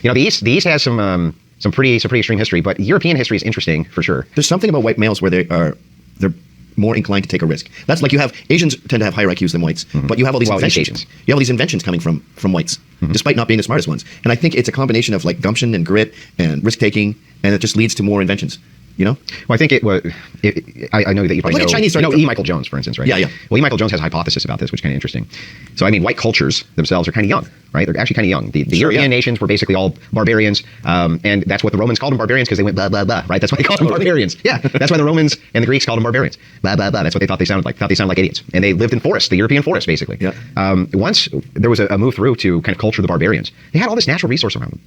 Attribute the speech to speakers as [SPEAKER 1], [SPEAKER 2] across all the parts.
[SPEAKER 1] The East has some pretty extreme history, but European history is interesting for sure.
[SPEAKER 2] There's something about white males where they're more inclined to take a risk. That's like you have Asians tend to have higher IQs than whites, but you have all these inventions. You have all these inventions coming from whites, despite not being the smartest ones. And I think it's a combination of like gumption and grit and risk taking, and it just leads to more inventions. Well,
[SPEAKER 1] I think it was. I know that you probably know.
[SPEAKER 2] Chinese
[SPEAKER 1] E. Michael Jones, for instance, right?
[SPEAKER 2] Yeah.
[SPEAKER 1] Well, E. Michael Jones has a hypothesis about this, which is kind of interesting. So, white cultures themselves are kind of young, right? They're actually kind of young. The European nations were basically all barbarians, and that's what the Romans called them, barbarians, because they went blah blah blah, right? That's why they called them barbarians. Yeah, that's why the Romans and the Greeks called them barbarians. Blah blah blah. That's what they thought they sounded like. Thought they sounded like idiots, and they lived in forests, the European forests, basically. Yeah. Once there was a move through to kind of culture the barbarians, they had all this natural resource around them.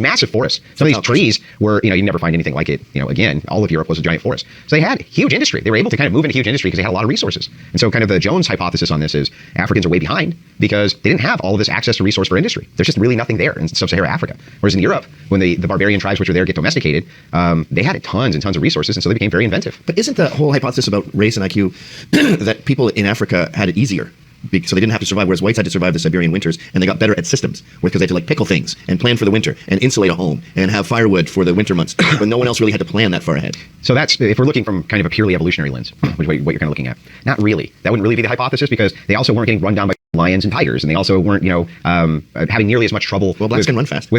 [SPEAKER 1] Massive forests. Some of these trees were, you never find anything like it. Again, all of Europe was a giant forest. So they had huge industry. They were able to kind of move into huge industry because they had a lot of resources. And so kind of the Jones hypothesis on this is Africans are way behind because they didn't have all of this access to resource for industry. There's just really nothing there in sub-Saharan Africa. Whereas in Europe, when the barbarian tribes which were there get domesticated, they had tons and tons of resources, and so they became very inventive.
[SPEAKER 2] But isn't the whole hypothesis about race and IQ that people in Africa had it easier? So they didn't have to survive, whereas whites had to survive the Siberian winters, and they got better at systems because they had to like pickle things and plan for the winter and insulate a home and have firewood for the winter months, but no one else really had to plan that far ahead.
[SPEAKER 1] So that's, if we're looking from kind of a purely evolutionary lens, which is what you're kind of looking at. Not really. That wouldn't really be the hypothesis because they also weren't getting run down by lions and tigers, and they also weren't, having nearly as much trouble.
[SPEAKER 2] Well, blacks can run fast.
[SPEAKER 1] So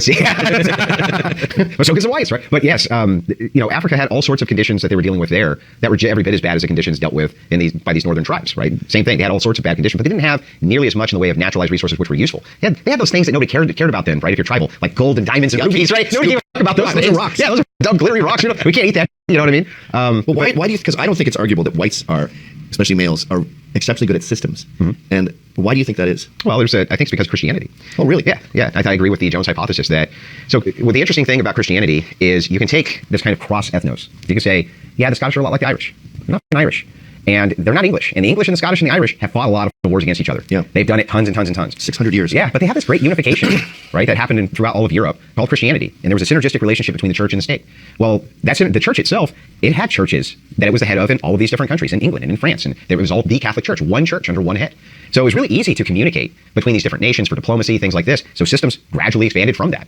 [SPEAKER 1] because of whites, right? But yes, Africa had all sorts of conditions that they were dealing with there that were every bit as bad as the conditions dealt with by these northern tribes, right? Same thing. They had all sorts of bad conditions, but they didn't have nearly as much in the way of naturalized resources which were useful. They had those things that nobody cared about then, right? If you're tribal, like gold and diamonds and rubies, right? Nobody gave a fuck about those things.
[SPEAKER 2] Those are rocks.
[SPEAKER 1] Yeah, those are dumb glittery rocks. We can't eat that. You know what I mean?
[SPEAKER 2] Well, why do you? Because I don't think it's arguable that whites are, especially males, are exceptionally good at systems. And why do you think that is?
[SPEAKER 1] Well, I think it's because Christianity.
[SPEAKER 2] Oh, really?
[SPEAKER 1] Yeah. I agree with the Jones hypothesis that. So, well, the interesting thing about Christianity is you can take this kind of cross ethnos. You can say, yeah, the Scottish are a lot like the Irish. They're not Irish. And they're not English. And the English and the Scottish and the Irish have fought a lot of wars against each other.
[SPEAKER 2] Yeah.
[SPEAKER 1] They've done it tons and tons and tons.
[SPEAKER 2] 600 years.
[SPEAKER 1] Yeah, but they have this great unification, right, that happened throughout all of Europe called Christianity. And there was a synergistic relationship between the church and the state. Well, the church itself, it had churches that it was the head of in all of these different countries, in England and in France. And it was all the Catholic Church, one church under one head. So it was really easy to communicate between these different nations for diplomacy, things like this. So systems gradually expanded from that.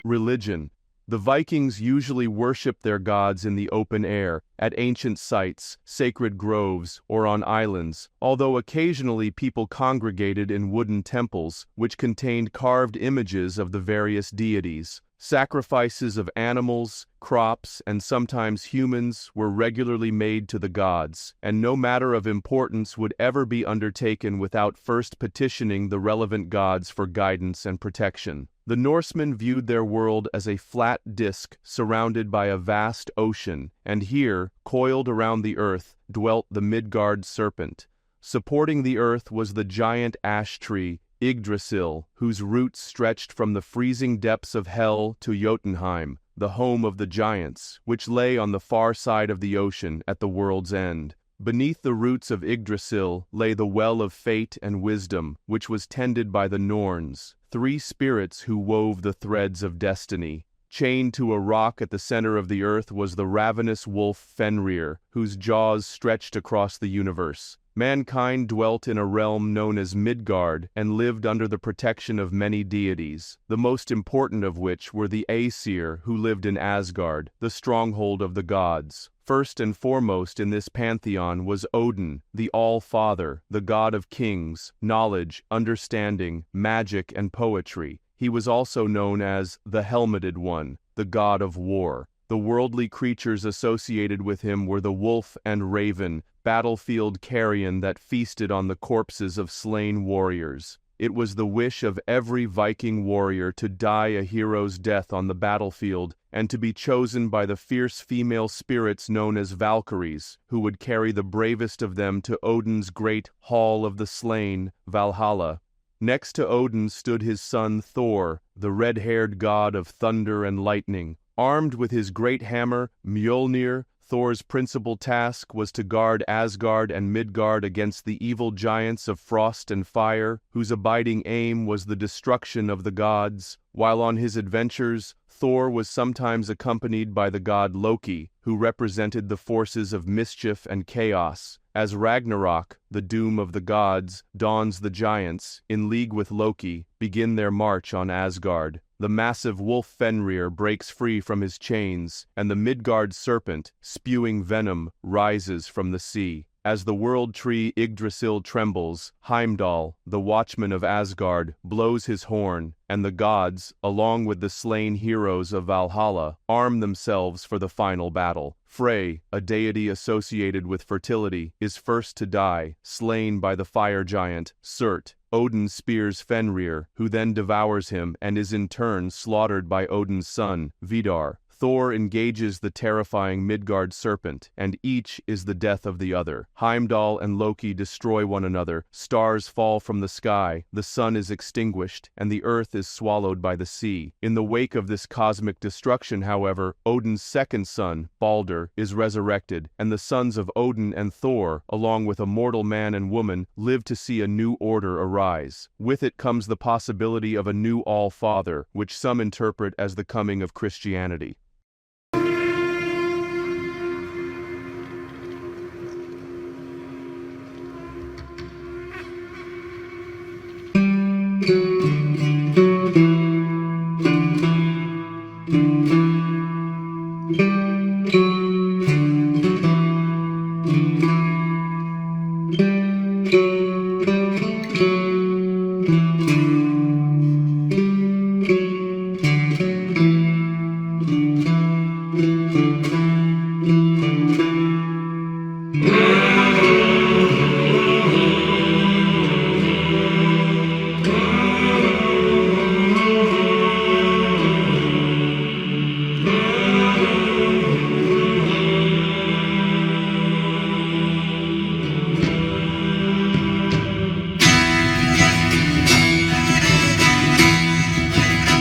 [SPEAKER 3] Religion. The Vikings usually worshipped their gods in the open air, at ancient sites, sacred groves, or on islands, although occasionally people congregated in wooden temples, which contained carved images of the various deities. Sacrifices of animals, crops, and sometimes humans were regularly made to the gods, and no matter of importance would ever be undertaken without first petitioning the relevant gods for guidance and protection. The Norsemen viewed their world as a flat disk surrounded by a vast ocean, and here, coiled around the earth, dwelt the Midgard serpent. Supporting the earth was the giant ash tree, Yggdrasil, whose roots stretched from the freezing depths of Hell to Jotunheim, the home of the giants, which lay on the far side of the ocean at the world's end. Beneath the roots of Yggdrasil lay the well of fate and wisdom, which was tended by the Norns, three spirits who wove the threads of destiny. Chained to a rock at the center of the earth was the ravenous wolf Fenrir, whose jaws stretched across the universe. Mankind dwelt in a realm known as Midgard and lived under the protection of many deities, the most important of which were the Aesir, who lived in Asgard, the stronghold of the gods. First and foremost in this pantheon was Odin, the All-Father, the god of kings, knowledge, understanding, magic, and poetry. He was also known as the Helmeted One, the god of war. The worldly creatures associated with him were the wolf and raven, battlefield carrion that feasted on the corpses of slain warriors. It was the wish of every Viking warrior to die a hero's death on the battlefield and to be chosen by the fierce female spirits known as Valkyries, who would carry the bravest of them to Odin's great Hall of the Slain, Valhalla. Next to Odin stood his son Thor, the red-haired god of thunder and lightning. Armed with his great hammer, Mjolnir, Thor's principal task was to guard Asgard and Midgard against the evil giants of frost and fire, whose abiding aim was the destruction of the gods. While on his adventures, Thor was sometimes accompanied by the god Loki, who represented the forces of mischief and chaos. As Ragnarok, the doom of the gods, dawns, the giants, in league with Loki, begin their march on Asgard. The massive wolf Fenrir breaks free from his chains, and the Midgard serpent, spewing venom, rises from the sea. As the world tree Yggdrasil trembles, Heimdall, the watchman of Asgard, blows his horn, and the gods, along with the slain heroes of Valhalla, arm themselves for the final battle. Frey, a deity associated with fertility, is first to die, slain by the fire giant, Surt. Odin spears Fenrir, who then devours him and is in turn slaughtered by Odin's son, Vidar. Thor engages the terrifying Midgard serpent, and each is the death of the other. Heimdall and Loki destroy one another, stars fall from the sky, the sun is extinguished, and the earth is swallowed by the sea. In the wake of this cosmic destruction, however, Odin's second son, Balder, is resurrected, and the sons of Odin and Thor, along with a mortal man and woman, live to see a new order arise. With it comes the possibility of a new All-Father, which some interpret as the coming of Christianity.